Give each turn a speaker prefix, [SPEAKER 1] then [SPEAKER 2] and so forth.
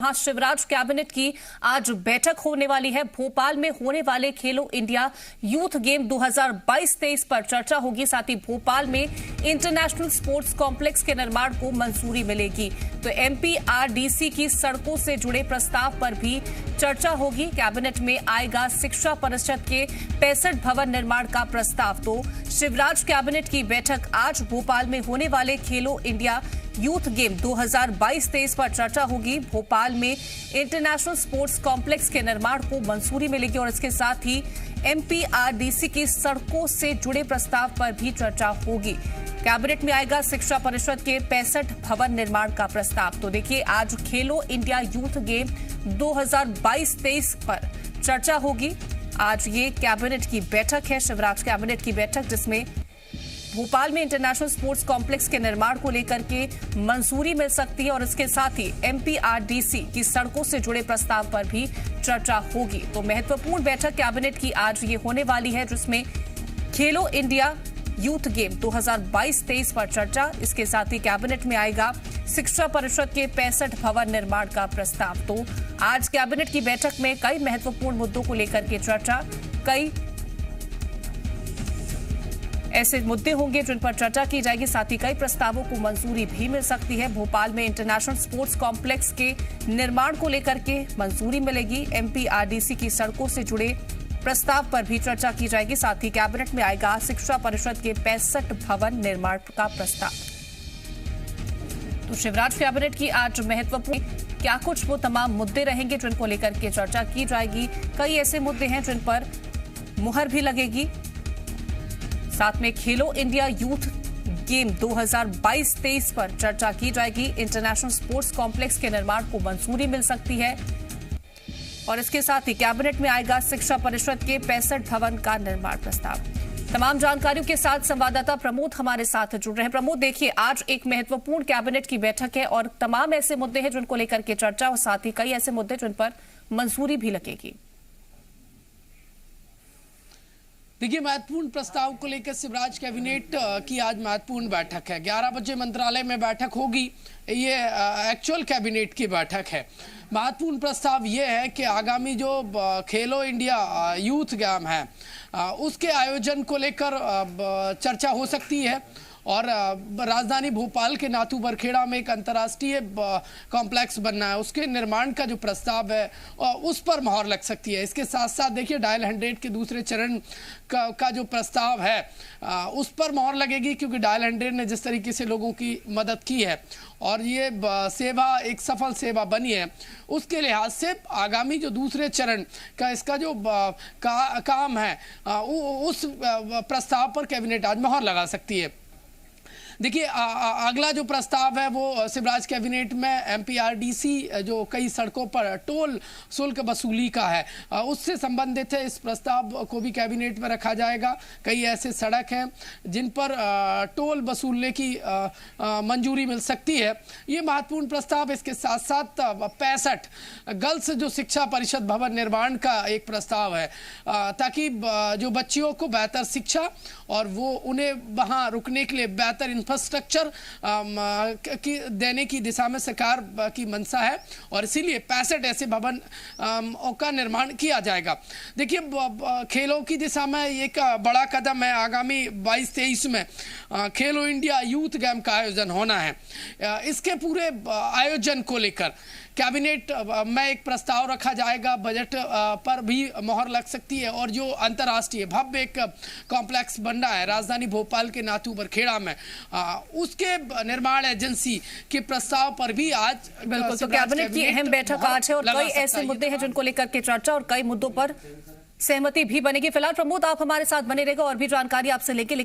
[SPEAKER 1] हाँ, शिवराज कैबिनेट की आज बैठक होने वाली है। भोपाल में होने वाले खेलो इंडिया यूथ गेम 2022-23 पर चर्चा होगी। साथ ही भोपाल में इंटरनेशनल स्पोर्ट्स कॉम्प्लेक्स के निर्माण को मंजूरी मिलेगी। तो एमपीआरडीसी की सड़कों से जुड़े प्रस्ताव पर भी चर्चा होगी। कैबिनेट में आएगा शिक्षा परिषद के 65 भवन निर्माण का प्रस्ताव। तो शिवराज कैबिनेट की बैठक आज भोपाल में होने वाले खेलो इंडिया यूथ गेम 2022-23 पर चर्चा होगी। भोपाल में इंटरनेशनल स्पोर्ट्स कॉम्प्लेक्स के निर्माण को मंजूरी मिलेगी और इसके साथ ही एमपीआरडीसी की सड़कों से जुड़े प्रस्ताव पर भी चर्चा होगी। कैबिनेट में आएगा शिक्षा परिषद के 65 भवन निर्माण का प्रस्ताव। तो देखिए, आज खेलो इंडिया यूथ गेम 2022-23 पर चर्चा होगी। आज ये कैबिनेट की बैठक है, शिवराज कैबिनेट की बैठक, जिसमें भोपाल में इंटरनेशनल स्पोर्ट्स कॉम्प्लेक्स के निर्माण को लेकर के मंजूरी मिल सकती है और इसके साथ ही एमपीआरडीसी की सड़कों से जुड़े प्रस्ताव पर भी चर्चा होगी। तो महत्वपूर्ण बैठक कैबिनेट की आज ये होने वाली है, जिसमें खेलो इंडिया यूथ गेम 2022-23 पर चर्चा। इसके साथ ही कैबिनेट में आएगा शिक्षा परिषद के 65 भवन निर्माण का प्रस्ताव। तो आज कैबिनेट की बैठक में कई महत्वपूर्ण मुद्दों को लेकर के चर्चा, कई ऐसे मुद्दे होंगे जिन पर चर्चा की जाएगी। साथ ही कई प्रस्तावों को मंजूरी भी मिल सकती है। भोपाल में इंटरनेशनल स्पोर्ट्स कॉम्प्लेक्स के निर्माण को लेकर के मंजूरी मिलेगी। एमपीआरडीसी की सड़कों से जुड़े प्रस्ताव पर भी चर्चा की जाएगी। साथ ही कैबिनेट में आएगा शिक्षा परिषद के 65 भवन निर्माण का प्रस्ताव। तो शिवराज कैबिनेट की आज महत्वपूर्ण क्या कुछ वो तमाम मुद्दे रहेंगे जिनको लेकर के चर्चा की जाएगी। कई ऐसे मुद्दे हैं जिन पर मुहर भी लगेगी। साथ में खेलो इंडिया यूथ गेम 2022-23 पर चर्चा की जाएगी। इंटरनेशनल स्पोर्ट्स कॉम्प्लेक्स के निर्माण को मंजूरी मिल सकती है और इसके साथ ही कैबिनेट में आएगा शिक्षा परिषद के 65 भवन का निर्माण प्रस्ताव। तमाम जानकारियों के साथ संवाददाता प्रमोद हमारे साथ जुड़ रहे हैं। प्रमोद, देखिए, आज एक महत्वपूर्ण कैबिनेट की बैठक है और तमाम ऐसे मुद्दे हैं जिनको लेकर के चर्चा और साथ ही कई ऐसे मुद्दे जिन पर मंजूरी भी लगेगी।
[SPEAKER 2] देखिए, महत्वपूर्ण प्रस्ताव को लेकर शिवराज कैबिनेट की आज महत्वपूर्ण बैठक है। 11 बजे मंत्रालय में बैठक होगी। ये एक्चुअल कैबिनेट की बैठक है। महत्वपूर्ण प्रस्ताव ये है कि आगामी जो खेलो इंडिया यूथ गेम है उसके आयोजन को लेकर चर्चा हो सकती है और राजधानी भोपाल के नाथू बरखेड़ा में एक अंतर्राष्ट्रीय कॉम्प्लेक्स बनना है, उसके निर्माण का जो प्रस्ताव है उस पर मोहर लग सकती है। इसके साथ साथ देखिए, डायल 100 के दूसरे चरण का जो प्रस्ताव है उस पर मोहर लगेगी, क्योंकि डायल 100 ने जिस तरीके से लोगों की मदद की है और ये सेवा एक सफल सेवा बनी है, उसके लिहाज से आगामी जो दूसरे चरण का इसका जो काम है उस प्रस्ताव पर कैबिनेट आज मोहर लगा सकती है। देखिए, अगला जो प्रस्ताव है वो शिवराज कैबिनेट में एमपीआरडीसी जो कई सड़कों पर टोल शुल्क वसूली का है उससे संबंधित है। इस प्रस्ताव को भी कैबिनेट में रखा जाएगा। कई ऐसे सड़क हैं जिन पर टोल वसूलने की मंजूरी मिल सकती है। ये महत्वपूर्ण प्रस्ताव। इसके साथ साथ 65 गर्ल्स जो शिक्षा परिषद भवन निर्माण का एक प्रस्ताव है, ताकि जो बच्चियों को बेहतर शिक्षा और वो उन्हें वहाँ रुकने के लिए बेहतर इंफ्रास्ट्रक्चर देने की दिशा में सरकार की मंशा है और इसीलिए 65 ऐसे भवन का निर्माण किया जाएगा। देखिए, खेलों की दिशा में एक बड़ा कदम है। आगामी 22-23 में खेलो इंडिया यूथ गेम का आयोजन होना है। इसके पूरे आयोजन को लेकर कैबिनेट में एक प्रस्ताव रखा जाएगा। बजट पर भी मोहर लग सकती है और जो अंतर्राष्ट्रीय भव्य एक कॉम्प्लेक्स बन रहा है राजधानी भोपाल के नाथू बरखेड़ा में, उसके निर्माण एजेंसी के प्रस्ताव पर भी आज
[SPEAKER 1] बिल्कुल। तो कैबिनेट की अहम बैठक आज है और कई ऐसे मुद्दे हैं जिनको लेकर के चर्चा और कई मुद्दों पर सहमति भी बनेगी। फिलहाल प्रमोद, आप हमारे साथ बने रहेगा और भी जानकारी आपसे लेके